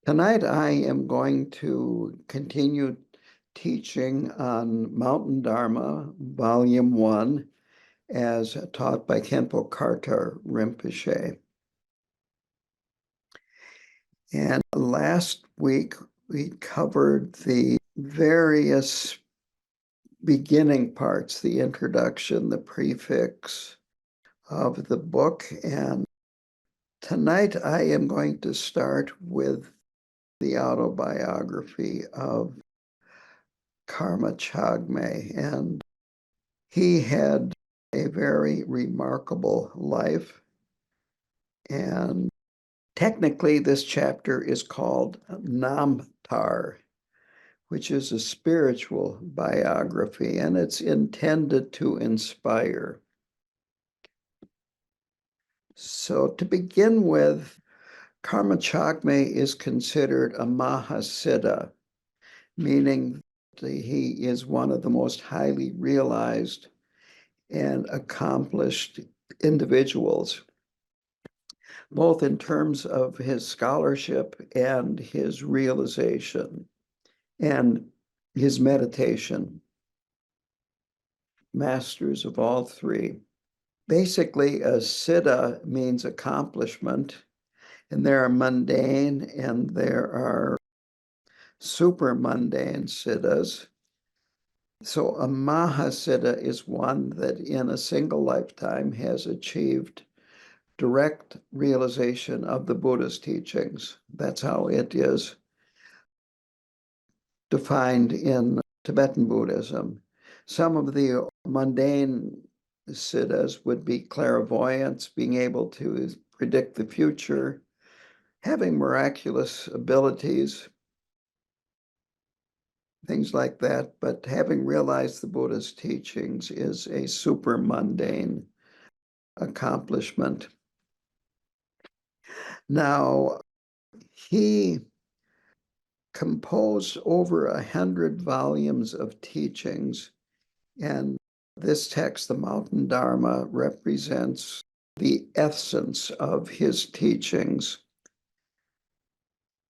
Tonight, I am going to continue teaching on Mountain Dharma, Volume 1, as taught by Khenpo Karthar Rinpoche. And last week, we covered the various beginning parts, the introduction, the prefix of the book. And tonight, I am going to start with the autobiography of Karma Chagme, and he had a very remarkable life. And technically, this chapter is called Namtar, which is a spiritual biography, and it's intended to inspire. So to begin with, Karma Chagme is considered a Mahasiddha, meaning that he is one of the most highly realized and accomplished individuals, both in terms of his scholarship and his realization and his meditation. Masters of all three. Basically, a siddha means accomplishment, and there are mundane and there are super mundane siddhas. So a mahasiddha is one that in a single lifetime has achieved direct realization of the Buddha's teachings. That's how it is defined in Tibetan Buddhism. Some of the mundane siddhas would be clairvoyance, being able to predict the future, having miraculous abilities, things like that. But having realized the Buddha's teachings is a super mundane accomplishment. Now, he composed over 100 volumes of teachings, and this text, the Mountain Dharma, represents the essence of his teachings.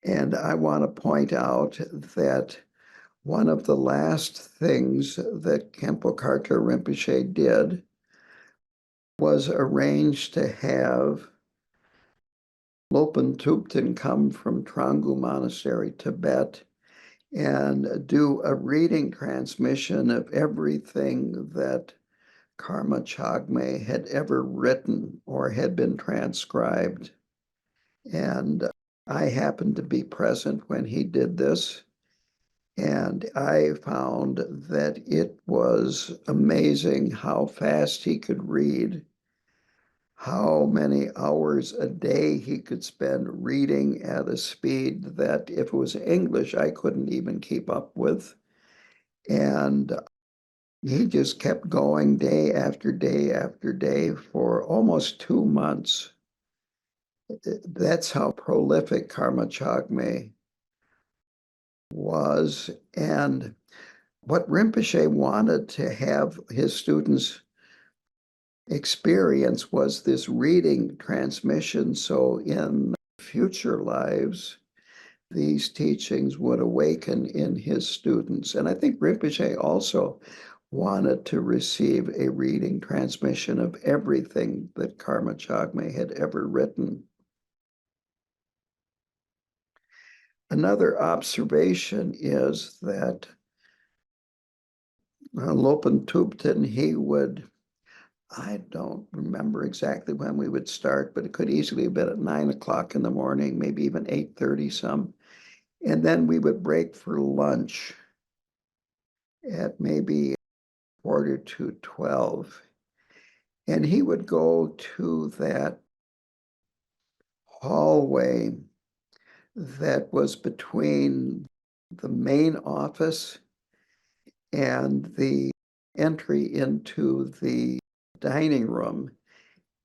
And I want to point out that one of the last things that Khenpo Karthar Rinpoche did was arrange to have Lopan Thubten come from Trangu Monastery, Tibet, and do a reading transmission of everything that Karma Chagme had ever written or had been transcribed. And I happened to be present when he did this, and I found that it was amazing how fast he could read, how many hours a day he could spend reading at a speed that if it was English, I couldn't even keep up with. And he just kept going day after day after day for almost 2 months. That's how prolific Karma Chagme was. And what Rinpoche wanted to have his students experience was this reading transmission, so in future lives, these teachings would awaken in his students. And I think Rinpoche also wanted to receive a reading transmission of everything that Karma Chagme had ever written. Another observation is that Lopan Thubten, he would, I don't remember exactly when we would start, but it could easily have been at 9 o'clock in the morning, maybe even 8:30 some. And then we would break for lunch at maybe 11:45. And he would go to that hallway that was between the main office and the entry into the dining room.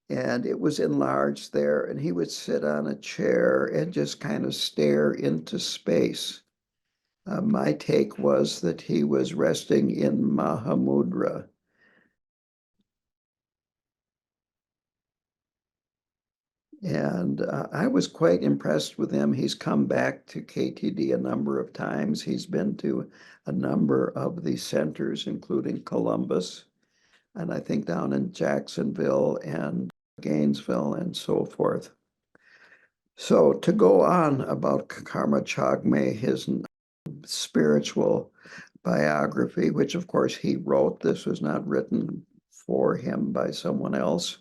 And it was enlarged there, and he would sit on a chair and just kind of stare into space. My take was that he was resting in Mahamudra. And I was quite impressed with him. He's come back to KTD a number of times. He's been to a number of the centers, including Columbus, and I think down in Jacksonville and Gainesville and so forth. So to go on about Karma Chagme, his spiritual biography, which of course he wrote, this was not written for him by someone else.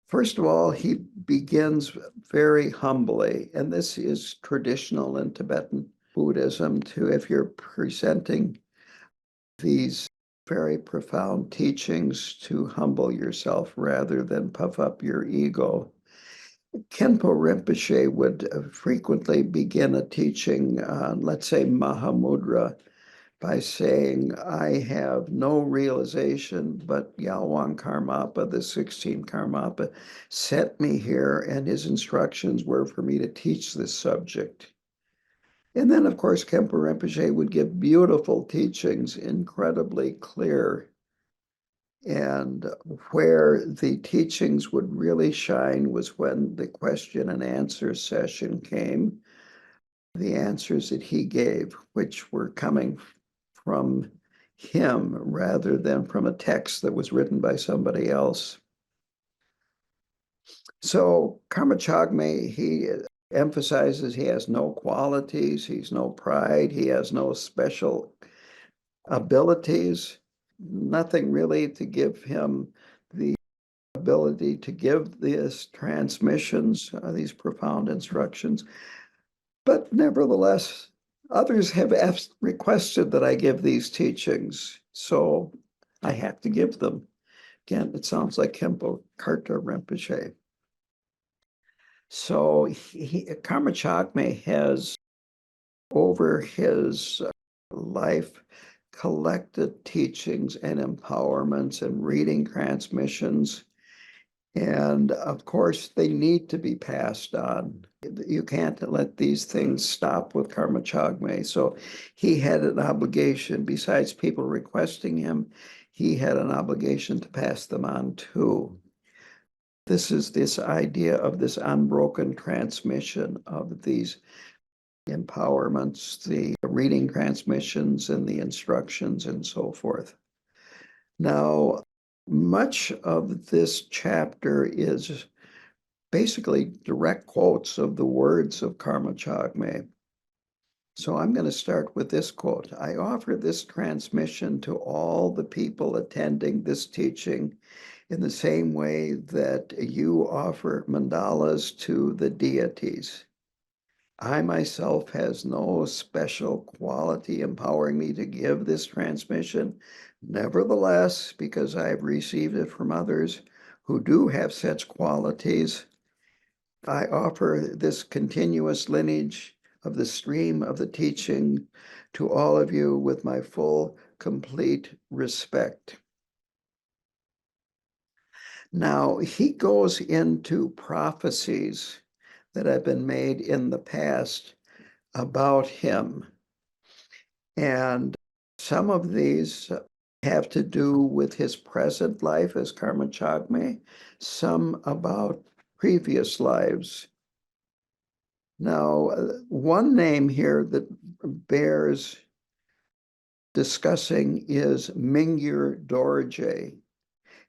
First of all, he begins very humbly, and this is traditional in Tibetan Buddhism too. If you're presenting these very profound teachings, to humble yourself rather than puff up your ego. Khenpo Rinpoche would frequently begin a teaching, let's say Mahamudra, by saying, I have no realization, but Yalwang Karmapa, the 16th Karmapa, sent me here, and his instructions were for me to teach this subject. And then, of course, Khenpo Rinpoche would give beautiful teachings, incredibly clear. And where the teachings would really shine was when the question and answer session came, the answers that he gave, which were coming from him rather than from a text that was written by somebody else. So Karma Chagme, he emphasizes he has no qualities, he's no pride, he has no special abilities, nothing really to give him the ability to give these transmissions, these profound instructions. But nevertheless, others have requested that I give these teachings, so I have to give them. Again, it sounds like Khenpo Karta Rinpoche. So Karma Chagme has, over his life, collected teachings and empowerments and reading transmissions. And of course, they need to be passed on. You can't let these things stop with Karma Chagme. So he had an obligation, besides people requesting him, he had an obligation to pass them on too. This is this idea of this unbroken transmission of these empowerments, the reading transmissions and the instructions and so forth. Now, much of this chapter is basically direct quotes of the words of Karma Chagme. So I'm going to start with this quote. I offer this transmission to all the people attending this teaching in the same way that you offer mandalas to the deities. I myself has no special quality empowering me to give this transmission. Nevertheless, because I've received it from others who do have such qualities, I offer this continuous lineage of the stream of the teaching to all of you with my full, complete respect. Now, he goes into prophecies that have been made in the past about him. And some of these have to do with his present life as Karma Chagme, some about previous lives. Now, one name here that bears discussing is Mingyur Dorje,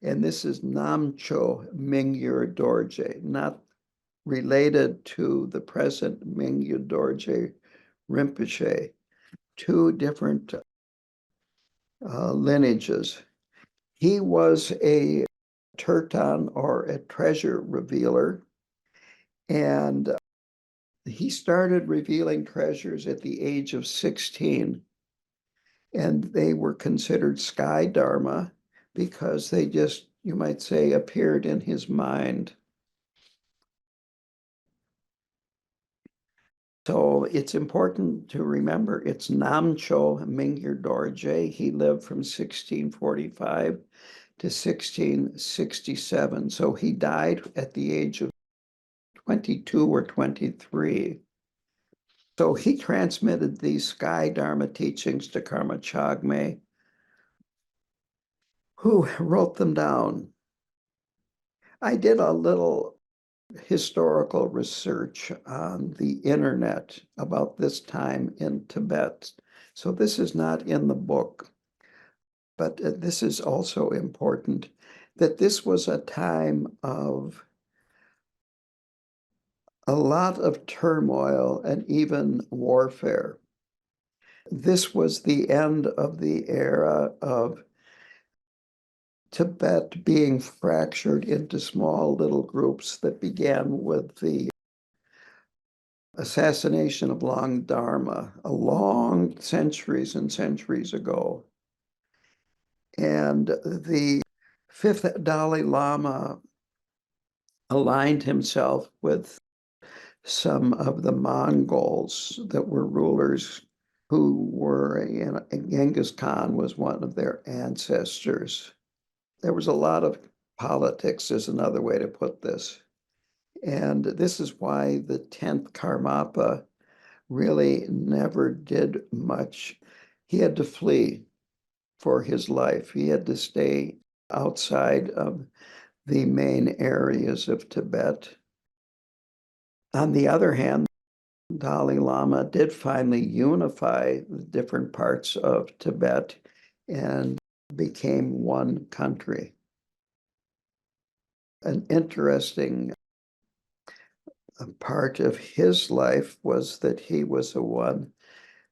and this is Namcho Mingyur Dorje, not related to the present Mingyur Dorje Rinpoche, two different lineages. He was a Turtan, or a treasure revealer, and he started revealing treasures at the age of 16. And they were considered sky Dharma because they just, you might say, appeared in his mind. So it's important to remember it's Namcho Mingyur Dorje. He lived from 1645 to 1667. So he died at the age of 22 or 23. So he transmitted these sky Dharma teachings to Karma Chagme, who wrote them down. I did a little historical research on the internet about this time in Tibet. So this is not in the book, but this is also important that this was a time of a lot of turmoil and even warfare. This was the end of the era of Tibet being fractured into small little groups that began with the assassination of Long Dharma a long centuries and centuries ago. And the fifth Dalai Lama aligned himself with some of the Mongols that were rulers who were, Genghis Khan was one of their ancestors. There was a lot of politics, is another way to put this. And this is why the 10th Karmapa really never did much. He had to flee for his life. He had to stay outside of the main areas of Tibet. On the other hand, Dalai Lama did finally unify the different parts of Tibet and became one country. An interesting part of his life was that he was the one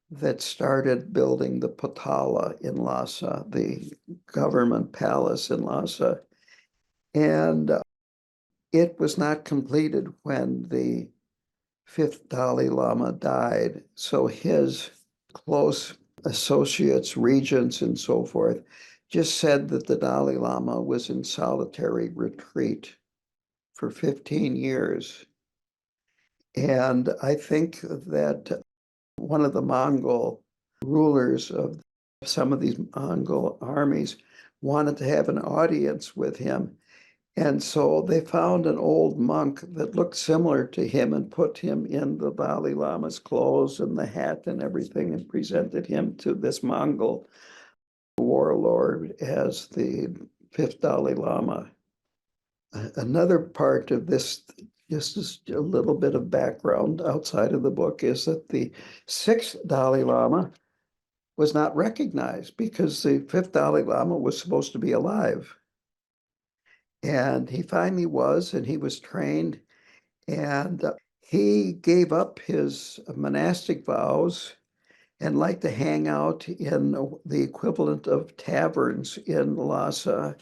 that started building the Potala in Lhasa, the government palace in Lhasa. And it was not completed when the fifth Dalai Lama died. So his close associates, regents, and so forth, just said that the Dalai Lama was in solitary retreat for 15 years. And I think that one of the Mongol rulers of some of these Mongol armies wanted to have an audience with him. And so they found an old monk that looked similar to him and put him in the Dalai Lama's clothes and the hat and everything and presented him to this Mongol warlord as the fifth Dalai Lama. Another part of this, just as a little bit of background outside of the book, is that the sixth Dalai Lama was not recognized because the fifth Dalai Lama was supposed to be alive. And he finally was, and he was trained, and he gave up his monastic vows and liked to hang out in the equivalent of taverns in Lhasa,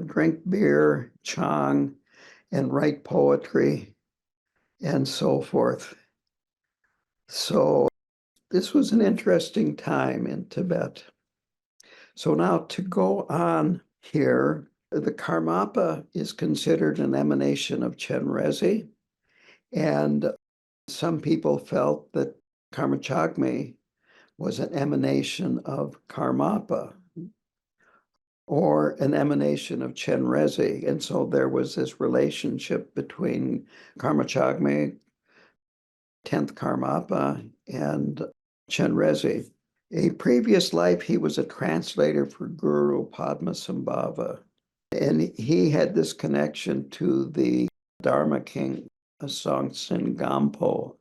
drink beer, chang, and write poetry, and so forth. So this was an interesting time in Tibet. So now to go on here, the Karmapa is considered an emanation of Chenrezig, and some people felt that Karma Chagme was an emanation of Karmapa or an emanation of Chenrezig. And so there was this relationship between Karma Chagme, 10th Karmapa, and Chenrezig. A previous life, he was a translator for Guru Padmasambhava. And he had this connection to the Dharma king, Songtsen Gampo.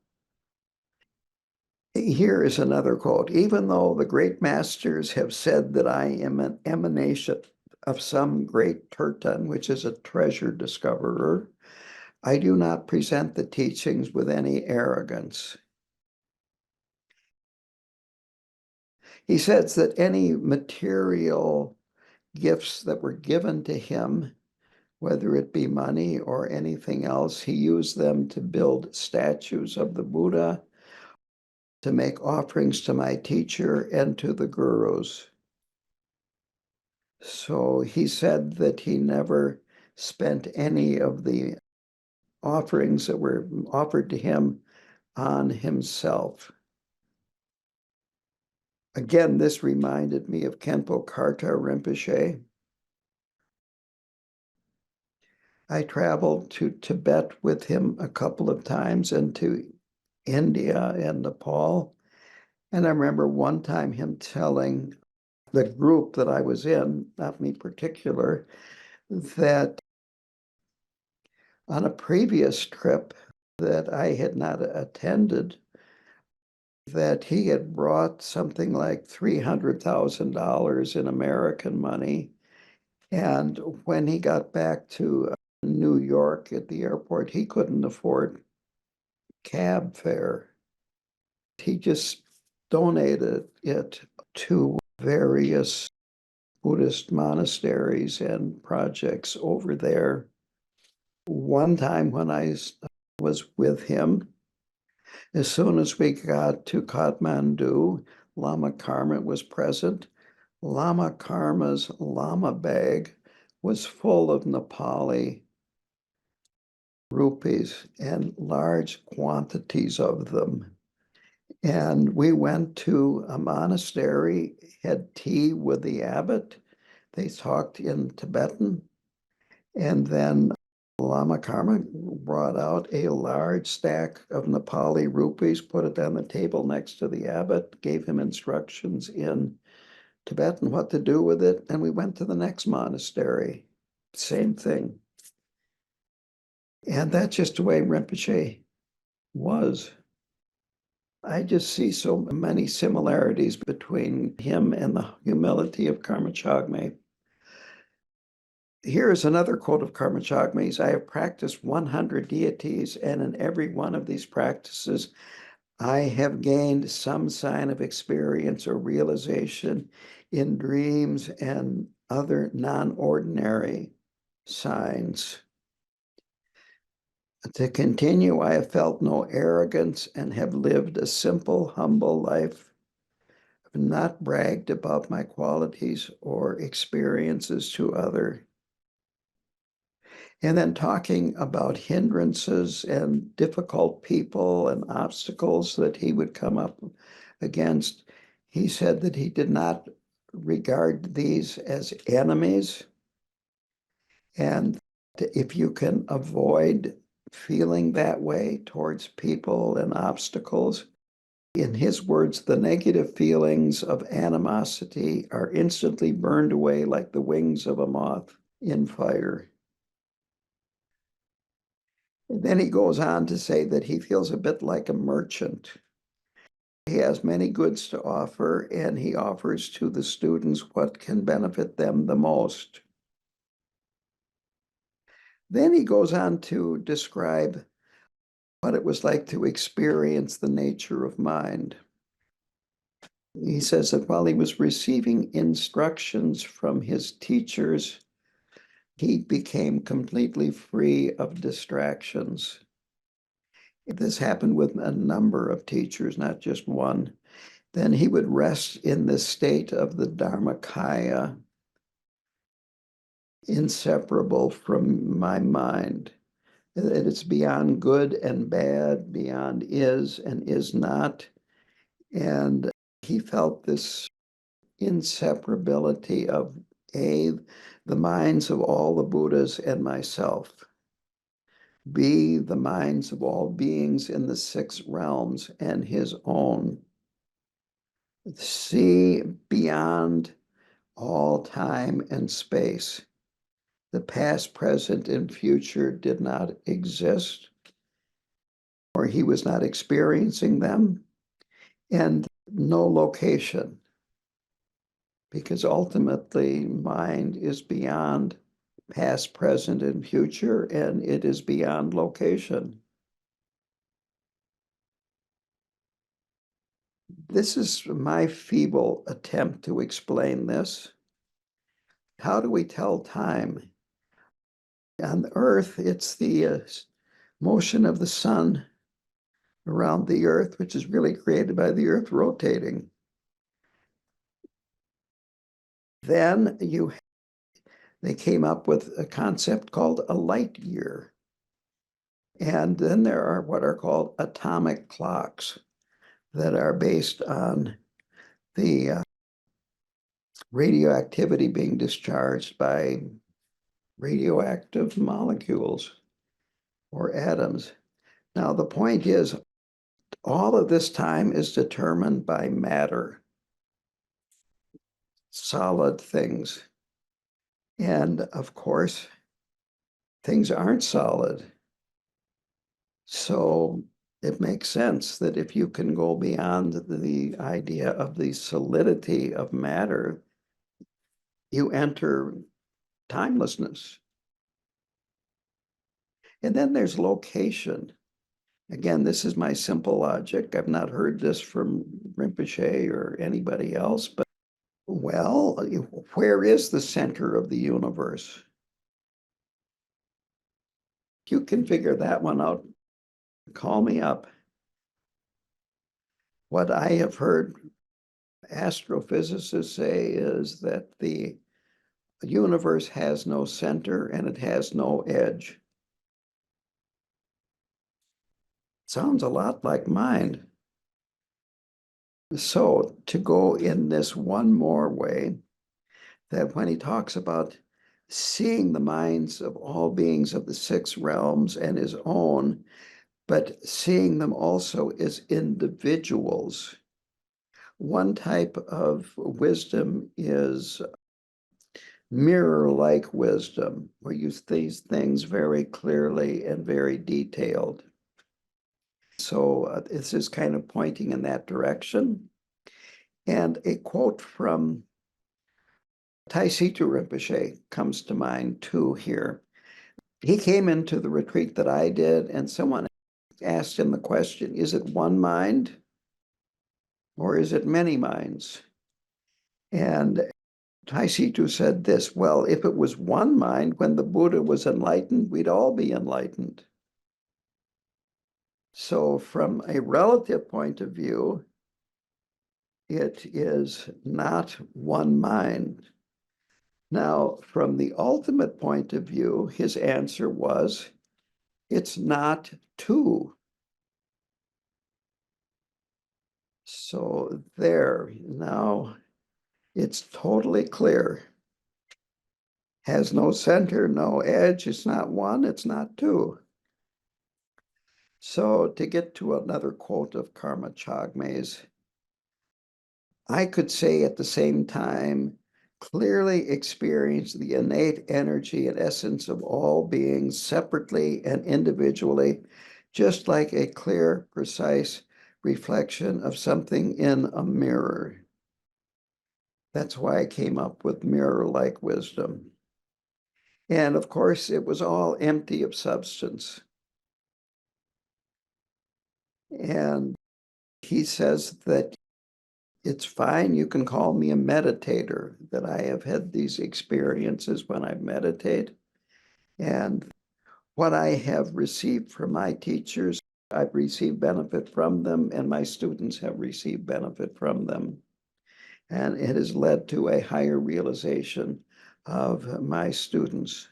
Here is another quote. Even though the great masters have said that I am an emanation of some great Turtan, which is a treasure discoverer, I do not present the teachings with any arrogance. He says that any material gifts that were given to him, whether it be money or anything else, he used them to build statues of the Buddha, to make offerings to my teacher and to the gurus. So he said that he never spent any of the offerings that were offered to him on himself. Again, this reminded me of Khenpo Karta Rinpoche. I traveled to Tibet with him a couple of times and to India and Nepal. And I remember one time him telling the group that I was in, not me particular, that On a previous trip that I had not attended, that he had brought something like $300,000 in American money. And when he got back to New York at the airport, he couldn't afford cab fare. He just donated it to various Buddhist monasteries and projects over there. One time when I was with him, as soon as we got to Kathmandu, Lama Karma was present. Lama Karma's Lama bag was full of Nepali rupees and large quantities of them. And we went to a monastery, had tea with the abbot. They talked in Tibetan. And then Lama Karma brought out a large stack of Nepali rupees, put it on the table next to the abbot, gave him instructions in Tibetan what to do with it. And we went to the next monastery. Same thing. And that's just the way Rinpoche was. I just see so many similarities between him and the humility of Karma Chagme. Here is another quote of Karma Chagme's. I have practiced 100 deities, and in every one of these practices, I have gained some sign of experience or realization in dreams and other non-ordinary signs. To continue, I have felt no arrogance and have lived a simple, humble life. I've not bragged about my qualities or experiences to others. And then talking about hindrances and difficult people and obstacles that he would come up against, he said that he did not regard these as enemies. And if you can avoid feeling that way towards people and obstacles, in his words, the negative feelings of animosity are instantly burned away like the wings of a moth in fire. And then he goes on to say that he feels a bit like a merchant. He has many goods to offer, and he offers to the students what can benefit them the most. Then he goes on to describe what it was like to experience the nature of mind. He says that while he was receiving instructions from his teachers, he became completely free of distractions. This happened with a number of teachers, not just one. Then he would rest in this state of the Dharmakaya, inseparable from my mind. It's beyond good and bad, beyond is and is not. And he felt this inseparability of the minds of all the Buddhas and myself. B, the minds of all beings in the six realms and his own. C, beyond all time and space. The past, present, and future did not exist, or he was not experiencing them, and no location, because ultimately mind is beyond past, present, and future, and it is beyond location. This is my feeble attempt to explain this. How do we tell time? On the Earth, it's the motion of the sun around the Earth, which is really created by the Earth rotating. Then they came up with a concept called a light year. And then there are what are called atomic clocks that are based on the radioactivity being discharged by radioactive molecules or atoms. Now, the point is, all of this time is determined by matter, solid things. And of course, things aren't solid. So it makes sense that if you can go beyond the idea of the solidity of matter, you enter timelessness. And then there's location. Again, this is my simple logic. I've not heard this from Rinpoche or anybody else, but well, where is the center of the universe? If you can figure that one out, call me up. What I have heard astrophysicists say is that the universe has no center and it has no edge. Sounds a lot like mine. So to go in this one more way, that when he talks about seeing the minds of all beings of the six realms and his own, but seeing them also as individuals. One type of wisdom is mirror-like wisdom, where you see things very clearly and very detailed. So this is kind of pointing in that direction. And a quote from Taisitu Rinpoche comes to mind too here. He came into the retreat that I did, and someone asked him the question, is it one mind or is it many minds? And Taisitu said this, well, if it was one mind, when the Buddha was enlightened, we'd all be enlightened. So from a relative point of view, it is not one mind. Now, from the ultimate point of view, his answer was, it's not two. So there, now it's totally clear. Has no center, no edge. It's not one, it's not two. So to get to another quote of Karma Chagme's, I could say at the same time, clearly experience the innate energy and essence of all beings separately and individually, just like a clear, precise reflection of something in a mirror. That's why I came up with mirror-like wisdom. And of course, it was all empty of substance. And he says that it's fine, you can call me a meditator, that I have had these experiences when I meditate. And what I have received from my teachers, I've received benefit from them, and my students have received benefit from them. And it has led to a higher realization of my students.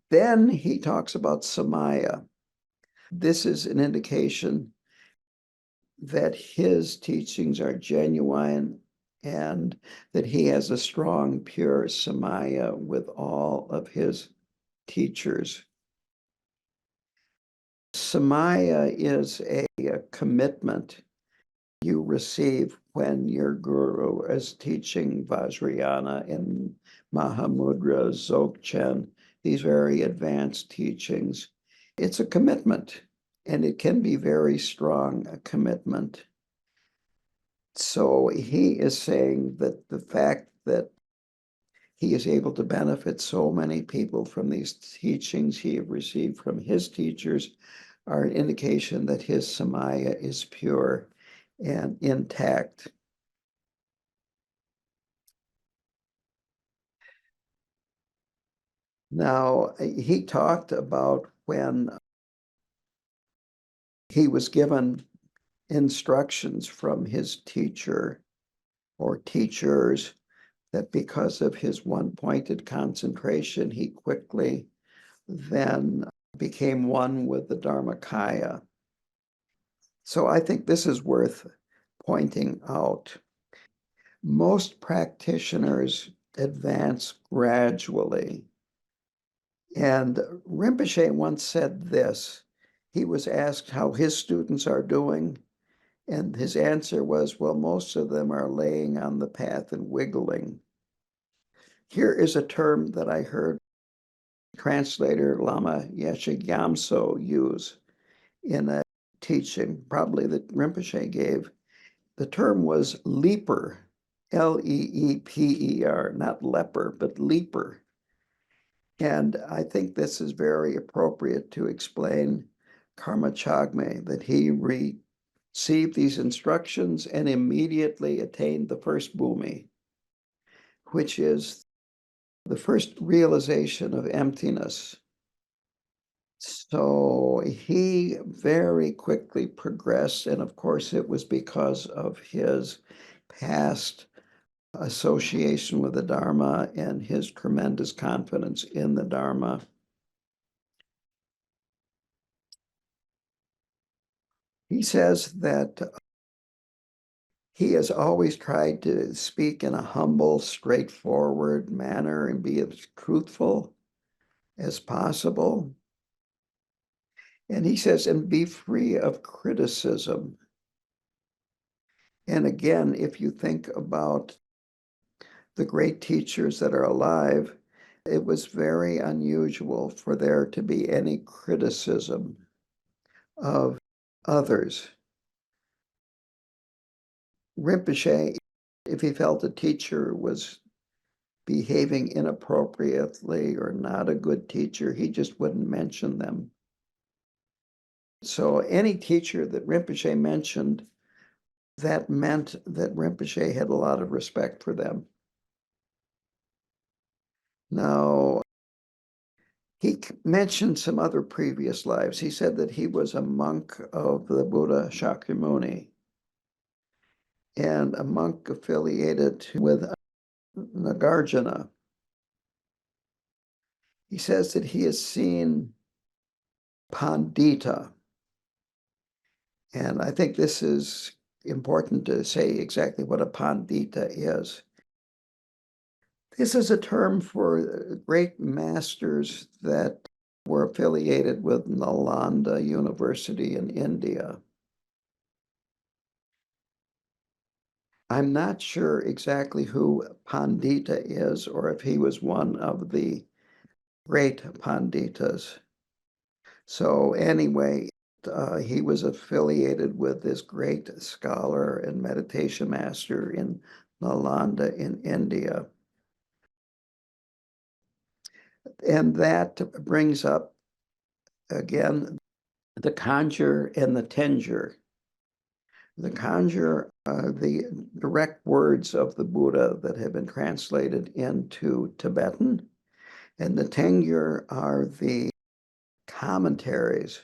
Then he talks about samaya. This is an indication that his teachings are genuine and that he has a strong, pure samaya with all of his teachers. Samaya is a commitment you receive when your guru is teaching Vajrayana and Mahamudra, Dzogchen, these very advanced teachings. It's a commitment, and it can be very strong, a commitment. So he is saying that the fact that he is able to benefit so many people from these teachings he have received from his teachers are an indication that his samaya is pure and intact. Now, he talked about when he was given instructions from his teacher or teachers that because of his one-pointed concentration, he quickly then became one with the Dharmakaya. So I think this is worth pointing out. Most practitioners advance gradually. And Rinpoche once said this. He was asked how his students are doing, and his answer was, well, most of them are laying on the path and wiggling. Here is a term that I heard translator Lama Yeshe Gyamtso use in a teaching, probably that Rinpoche gave. The term was leaper, Leeper, not leper, but leaper. And I think this is very appropriate to explain Karma Chagme, that he received these instructions and immediately attained the first bhumi, which is the first realization of emptiness. So he very quickly progressed, and of course it was because of his past association with the Dharma and his tremendous confidence in the Dharma. He says that he has always tried to speak in a humble, straightforward manner and be as truthful as possible. And he says, and be free of criticism. And again, if you think about the great teachers that are alive, it was very unusual for there to be any criticism of others. Rinpoche, if he felt a teacher was behaving inappropriately or not a good teacher, he just wouldn't mention them. So any teacher that Rinpoche mentioned, that meant that Rinpoche had a lot of respect for them. Now, he mentioned some other previous lives. He said that he was a monk of the Buddha Shakyamuni and a monk affiliated with Nagarjuna. He says that he has seen Pandita. And I think this is important to say exactly what a Pandita is. This is a term for great masters that were affiliated with Nalanda University in India. I'm not sure exactly who Pandita is or if he was one of the great Panditas. So anyway, he was affiliated with this great scholar and meditation master in Nalanda in India. And that brings up, again, the conjure and the tenjure. The conjure are the direct words of the Buddha that have been translated into Tibetan, and the tenjure are the commentaries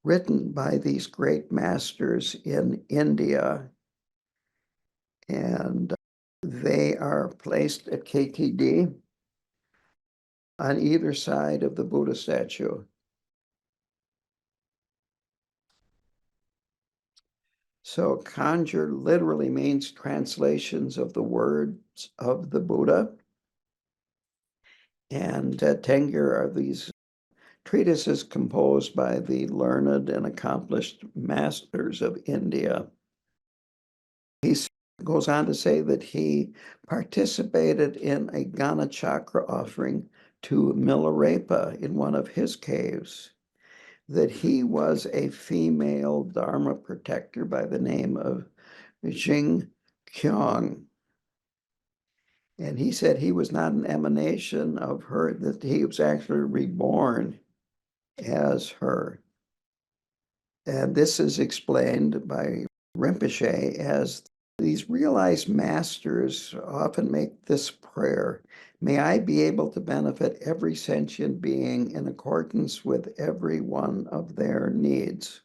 written by these great masters in India, and they are placed at KTD on either side of the Buddha statue. So conjure literally means translations of the words of the Buddha. And tenjure are these treatises composed by the learned and accomplished masters of India. He goes on to say that he participated in a Gana Chakra offering to Milarepa in one of his caves, that he was a female Dharma protector by the name of Jing Kyung. And he said he was not an emanation of her, that he was actually reborn as her. And this is explained by Rinpoche as these realized masters often make this prayer: may I be able to benefit every sentient being in accordance with every one of their needs.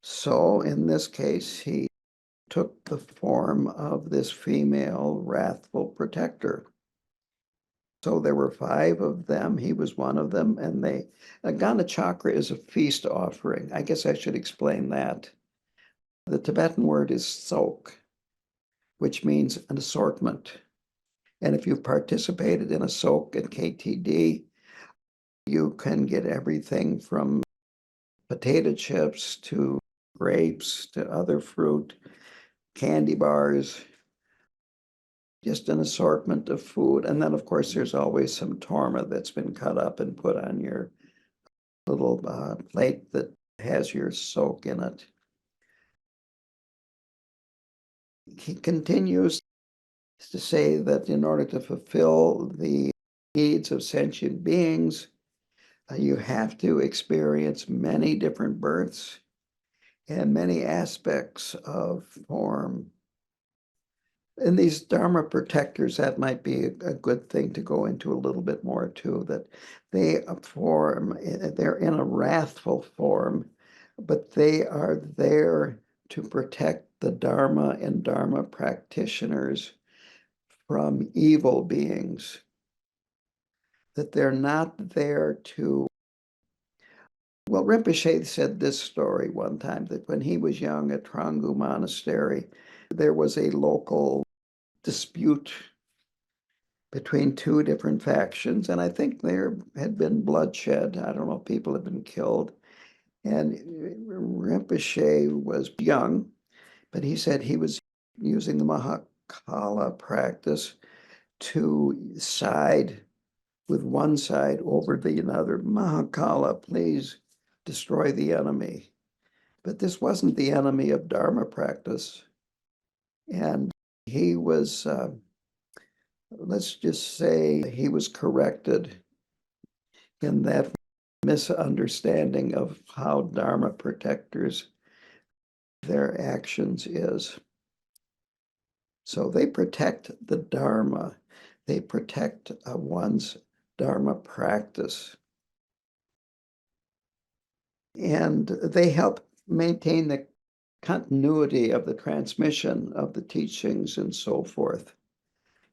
So in this case, he took the form of this female wrathful protector. So there were 5 of them. He was one of them. And Gana Chakra is a feast offering. I guess I should explain that. The Tibetan word is sok, which means an assortment. And if you've participated in a sok at KTD, you can get everything from potato chips to grapes to other fruit, candy bars. just an assortment of food. And then, of course, there's always some torma that's been cut up and put on your little plate that has your soak in it. He continues to say that in order to fulfill the needs of sentient beings, you have to experience many different births and many aspects of form. And these Dharma protectors, that might be a good thing to go into a little bit more too, that they form, they're in a wrathful form, but they are there to protect the Dharma and Dharma practitioners from evil beings, that they're not there to. Well, Rinpoche said this story one time, that when he was young at Trangu Monastery, there was a local dispute between two different factions, and I think there had been bloodshed. I don't know if people had been killed. And Rinpoche was young, but he said he was using the Mahakala practice to side with one side over the other. Mahakala, please destroy the enemy. But this wasn't the enemy of Dharma practice. And he was, let's just say, he was corrected in that misunderstanding of how Dharma protectors, their actions is. So they protect the Dharma. They protect one's Dharma practice. And they help maintain the continuity of the transmission of the teachings and so forth.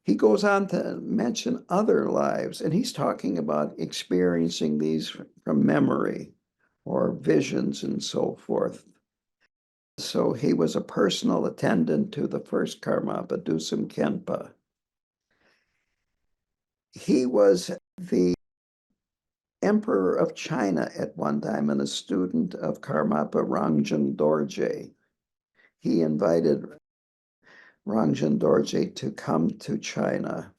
He goes on to mention other lives, and he's talking about experiencing these from memory or visions and so forth. So he was a personal attendant to the first Karmapa, Dusum Khenpa. He was the emperor of China at one time and a student of Karmapa Rangjung Dorje. He invited Rangjung Dorje to come to China.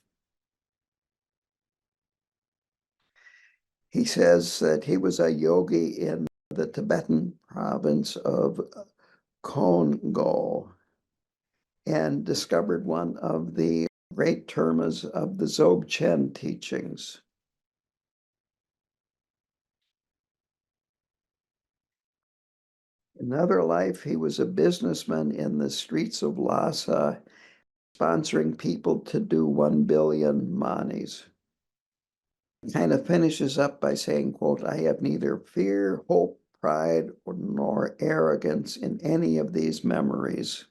He says that he was a yogi in the Tibetan province of Kongo and discovered one of the great termas of the Dzogchen teachings. In another life, he was a businessman in the streets of Lhasa, sponsoring people to do 1 billion manis. Kind of finishes up by saying, quote, I have neither fear, hope, pride, nor arrogance in any of these memories.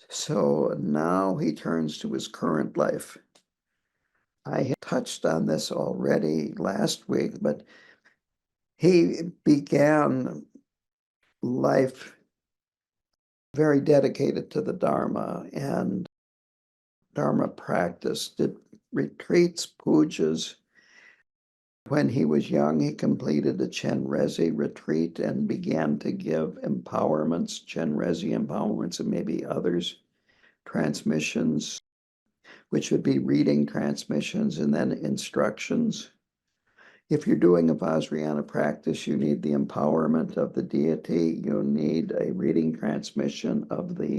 So now he turns to his current life. I had touched on this already last week, but he began life very dedicated to the Dharma and Dharma practice, did retreats, pujas. When he was young, he completed a Chenrezi retreat and began to give empowerments, Chenrezi empowerments, and maybe others, transmissions, which would be reading transmissions and then instructions. If you're doing a Vajrayana practice, you need the empowerment of the deity. You need a reading transmission of the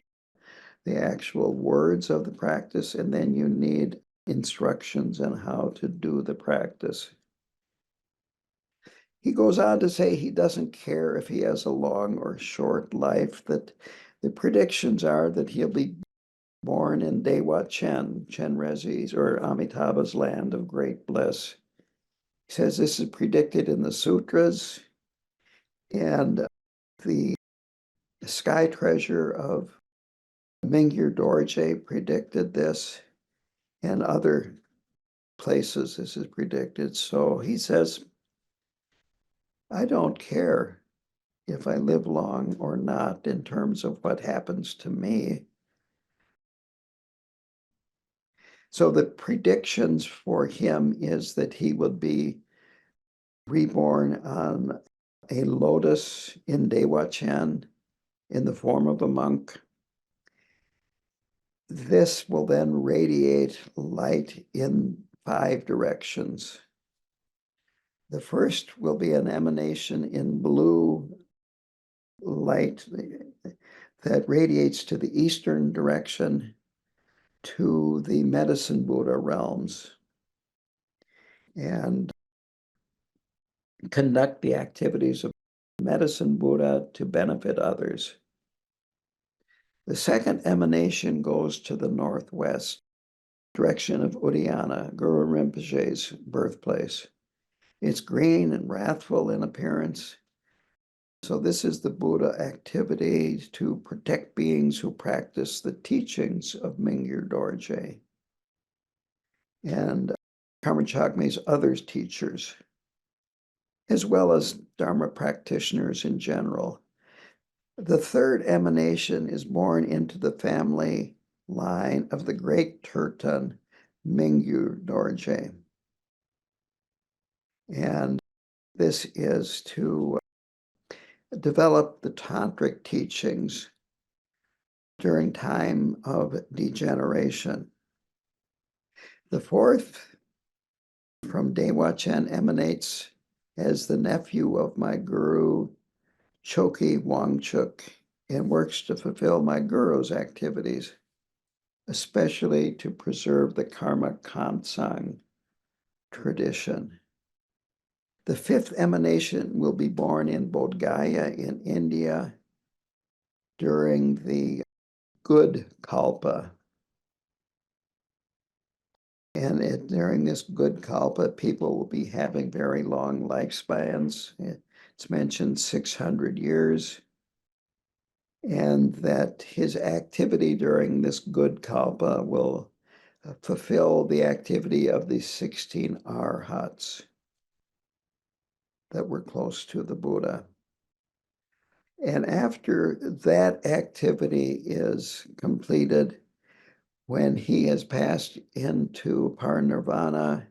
actual words of the practice, and then you need instructions on how to do the practice. He goes on to say he doesn't care if he has a long or short life, that the predictions are that he'll be born in Dewa Chen, Chenrezi's or Amitabha's land of great bliss. He says this is predicted in the sutras, and the sky treasure of Mingyur Dorje predicted this, and other places this is predicted. So he says, I don't care if I live long or not in terms of what happens to me. So the predictions for him is that he will be reborn on a lotus in Dewa Chen in the form of a monk. This will then radiate light in 5 directions. The first will be an emanation in blue light that radiates to the eastern direction to the medicine Buddha realms and conduct the activities of medicine Buddha to benefit others. The second emanation goes to the northwest direction of Uddiyana, Guru Rinpoche's birthplace. It's green and wrathful in appearance. So this is the Buddha activity to protect beings who practice the teachings of Mingyur Dorje and Karma Chagme's other teachers, as well as Dharma practitioners in general. The third emanation is born into the family line of the great Turtan Mingyur Dorje. And this is to develop the tantric teachings during time of degeneration. The fourth from Dewa Chen emanates as the nephew of my guru, Choki Wangchuk, and works to fulfill my guru's activities, especially to preserve the Karma Chagme tradition. The fifth emanation will be born in Bodh Gaya in India during the good kalpa. And during this good kalpa, people will be having very long lifespans. It's mentioned 600 years. And that his activity during this good kalpa will fulfill the activity of the 16 arhats that were close to the Buddha. And after that activity is completed, when he has passed into parinirvana,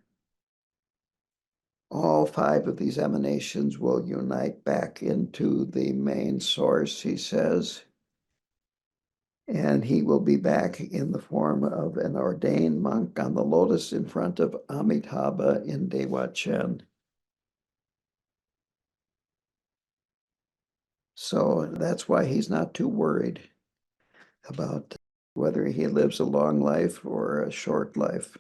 all 5 of these emanations will unite back into the main source, he says, and he will be back in the form of an ordained monk on the lotus in front of Amitabha in Dewa Chen. So that's why he's not too worried about whether he lives a long life or a short life.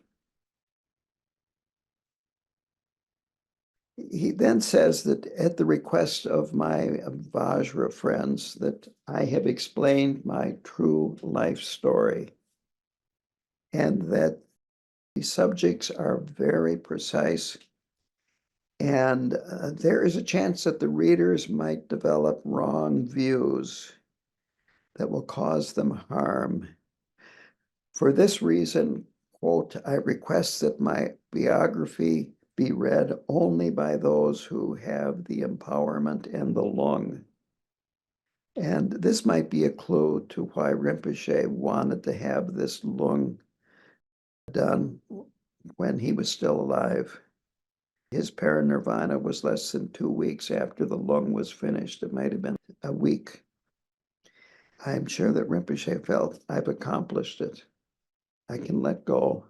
He then says that at the request of my Vajra friends that I have explained my true life story and that the subjects are very precise and there is a chance that the readers might develop wrong views that will cause them harm. For this reason, quote, I request that my biography be read only by those who have the empowerment and the lung. And this might be a clue to why Rinpoche wanted to have this lung done when he was still alive. His parinirvana was less than 2 weeks after the lung was finished. It might have been a week. I'm sure that Rinpoche felt, I've accomplished it. I can let go.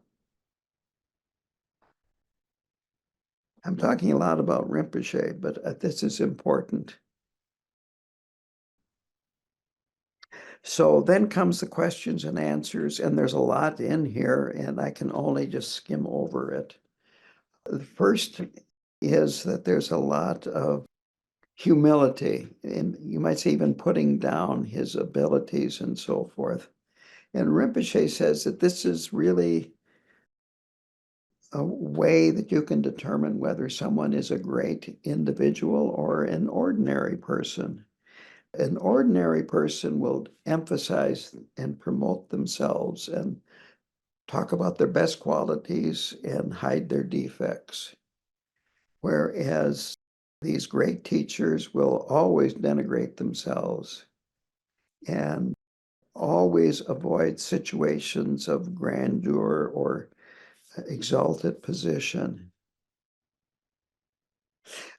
I'm talking a lot about Rinpoche, but this is important. So then comes the questions and answers, and there's a lot in here, and I can only just skim over it. The first is that there's a lot of humility, and you might say even putting down his abilities and so forth. And Rinpoche says that this is really a way that you can determine whether someone is a great individual or an ordinary person. An ordinary person will emphasize and promote themselves and talk about their best qualities and hide their defects. Whereas these great teachers will always denigrate themselves and always avoid situations of grandeur or exalted position.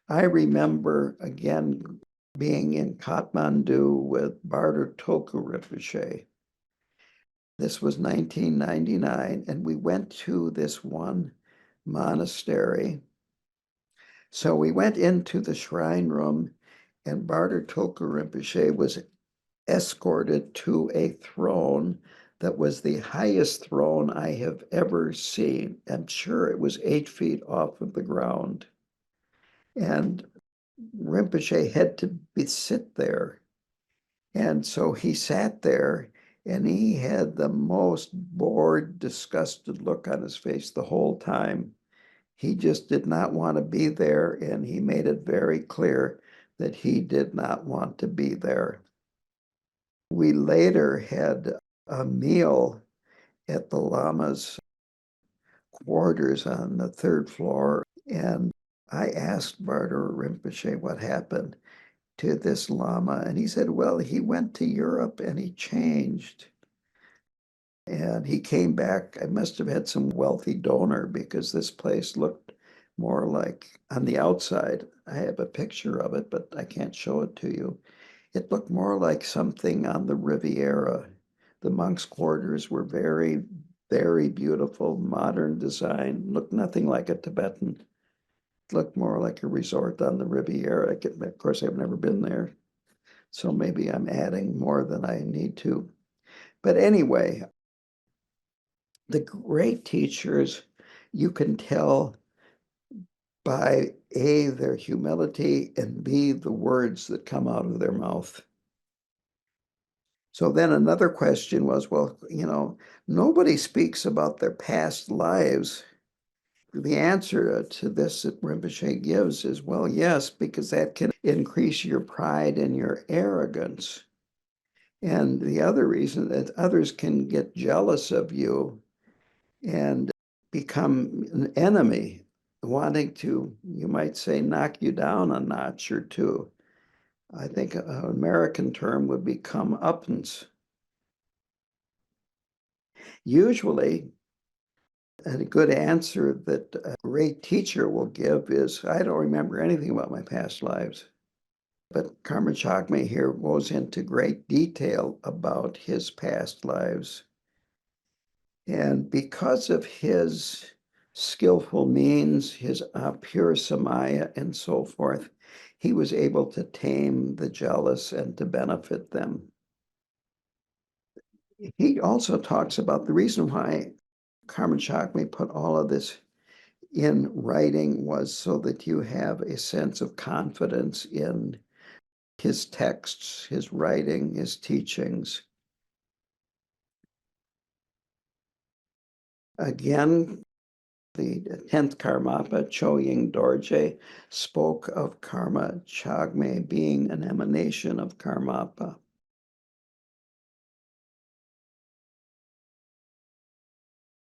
I remember, again, being in Kathmandu with Barter Toku Rinpoche. This was 1999, and we went to this one monastery. So we went into the shrine room, and Barter Tulku Rinpoche was escorted to a throne that was the highest throne I have ever seen. I'm sure it was 8 feet off of the ground. And Rinpoche had to sit there. And so he sat there and he had the most bored, disgusted look on his face the whole time. He just did not want to be there, and he made it very clear that he did not want to be there. We later had a meal at the Lama's quarters on the third floor, and I asked Barter Rinpoche what happened to this Lama, and he said, well, he went to Europe and he changed. And he came back. I must have had some wealthy donor because this place looked more like, on the outside, I have a picture of it, but I can't show it to you. It looked more like something on the Riviera. The monks' quarters were very, very beautiful, modern design, looked nothing like a Tibetan. It looked more like a resort on the Riviera. Of course, I've never been there, so maybe I'm adding more than I need to. But anyway, the great teachers, you can tell by A, their humility, and B, the words that come out of their mouth. So then another question was, well, nobody speaks about their past lives. The answer to this that Rinpoche gives is, well, yes, because that can increase your pride and your arrogance. And the other reason that others can get jealous of you and become an enemy, wanting to, you might say, knock you down a notch or two. I think an American term would be comeuppance. Usually, a good answer that a great teacher will give is, I don't remember anything about my past lives. But Karma Chagme here goes into great detail about his past lives. And because of his skillful means, his pure samaya and so forth, he was able to tame the jealous and to benefit them. He also talks about the reason why Karma Chagme put all of this in writing was so that you have a sense of confidence in his texts, his writing, his teachings. Again, the 10th Karmapa, Choying Dorje, spoke of Karma Chagme being an emanation of Karmapa.